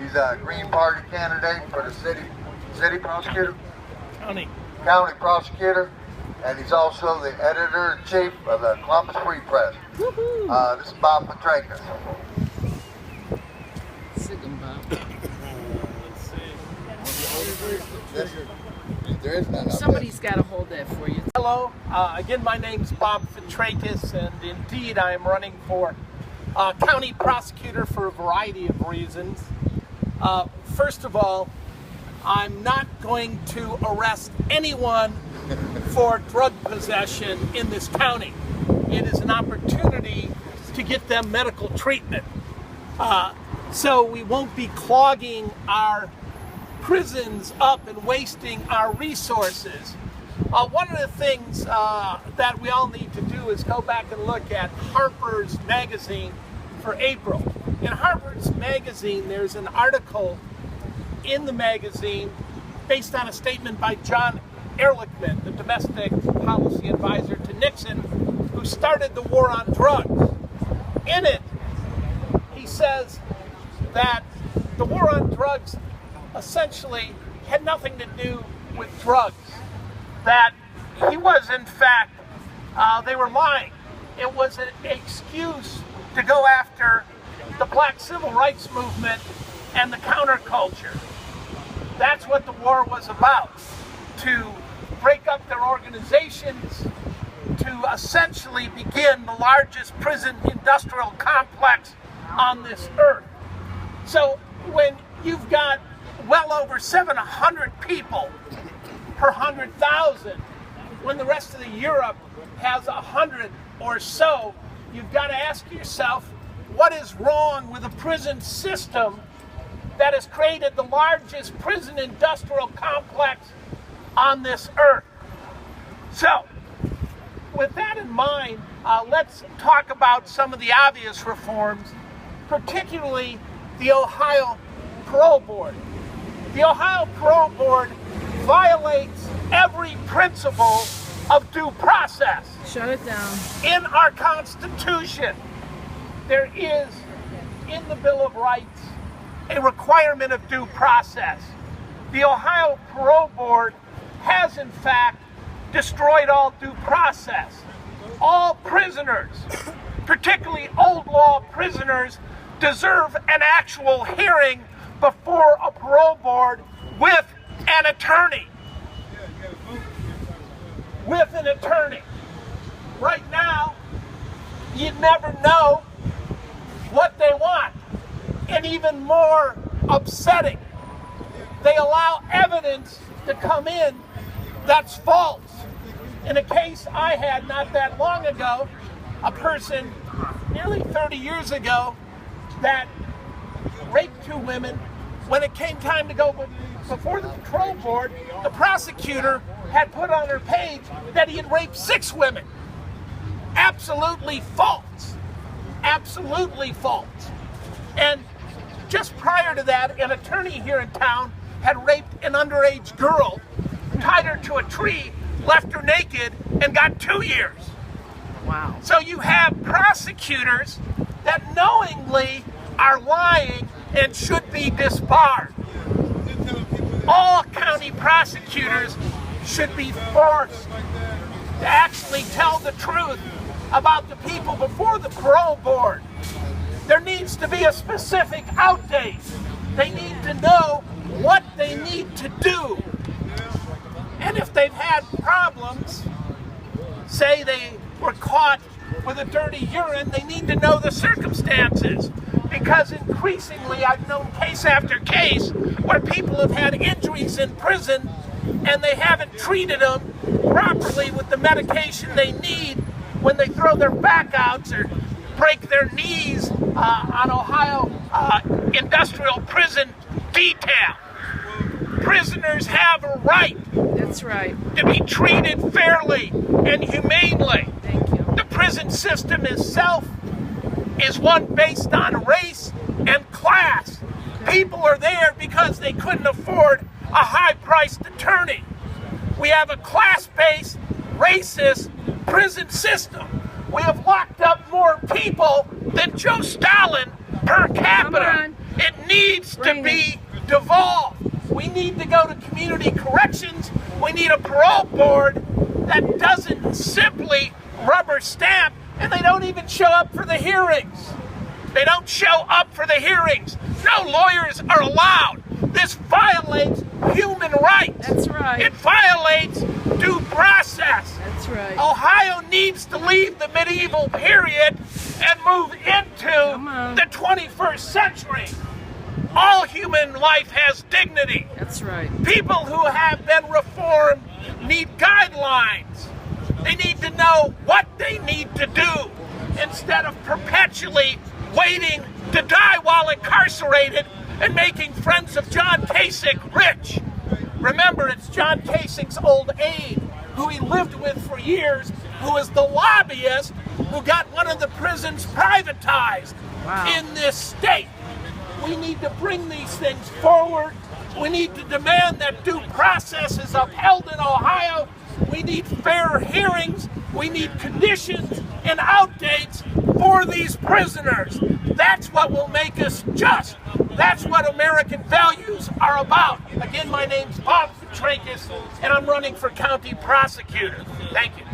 He's a Green Party candidate for the city prosecutor, County prosecutor, and he's also the editor-in-chief of the Columbus Free Press. This is Bob Fritakis. There is none. Somebody's got to hold that for you. Hello, again, my name's Bob Fritakis, and indeed I am running for county prosecutor for a variety of reasons. First of all, I'm not going to arrest anyone for drug possession in this county. It is an opportunity to get them medical treatment. So we won't be clogging our prisons up and wasting our resources. One of the things that we all need to do is go back and look at Harper's Magazine for April. In Harper's Magazine, there's an article in the magazine based on a statement by John Ehrlichman, the domestic policy advisor to Nixon, who started the war on drugs. In it, he says that the war on drugs essentially had nothing to do with drugs. That he was, in fact, they were lying. It was an excuse to go after the black civil rights movement and the counterculture. That's what the war was about, to break up their organizations, to essentially begin the largest prison industrial complex on this earth. So when you've got well over 700 people per 100,000, when the rest of the Europe has 100 or so, you've got to ask yourself, what is wrong with a prison system that has created the largest prison industrial complex on this earth? So, with that in mind, let's talk about some of the obvious reforms, particularly the Ohio Parole Board. The Ohio Parole Board violates every principle of due process. Shut it down. In our Constitution, there is, in the Bill of Rights, a requirement of due process. The Ohio Parole Board has, in fact, destroyed all due process. All prisoners, particularly old law prisoners, deserve an actual hearing before a parole board with an attorney. With an attorney. Right now, you never know what they want. And even more upsetting, they allow evidence to come in that's false. In a case I had not that long ago, a person nearly 30 years ago that raped 2 women. When it came time to go before the parole board, the prosecutor had put on her page that he had raped 6 women. Absolutely false. Absolutely false. And just prior to that, an attorney here in town had raped an underage girl, tied her to a tree, left her naked, and got 2 years. Wow. So you have prosecutors that knowingly are lying and should be disbarred. All county prosecutors should be forced to actually tell the truth about the people before the parole board. There needs to be a specific outdate. They need to know what they need to do. And if they've had problems, say they were caught with a dirty urine, they need to know the circumstances. Because increasingly, I've known case after case where people have had injuries in prison and they haven't treated them properly with the medication they need when they throw their back outs or break their knees on Ohio industrial prison detail. Prisoners have a right. That's right. To be treated fairly and humanely. Thank you. The prison system itself is one based on race and class. People are there because they couldn't afford a high-priced attorney. We have a class-based, racist prison system. We have locked up more people than Joe Stalin per capita. It needs to be devolved. We need to go to community corrections. We need a parole board that doesn't simply rubber stamp, and they don't even show up for the hearings. They don't show up for the hearings. No lawyers are allowed. This violates human rights. That's right. It violates due process. That's right. Ohio needs to leave the medieval period and move into the 21st century. All human life has dignity. That's right. People who have been reformed need guidelines. They need to know what they need to do instead of perpetually waiting to die while incarcerated and making friends of John Kasich rich. Remember, it's John Kasich's old aide, who he lived with for years, who was the lobbyist who got one of the prisons privatized in this state. We need to bring these things forward. We need to demand that due process is upheld in Ohio. We need fair hearings. We need conditions and outdates for these prisoners. That's what will make us just. That's what American values are about. Again, my name's Bob Fritakis, and I'm running for county prosecutor. Thank you.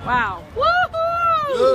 Wow. Woohoo!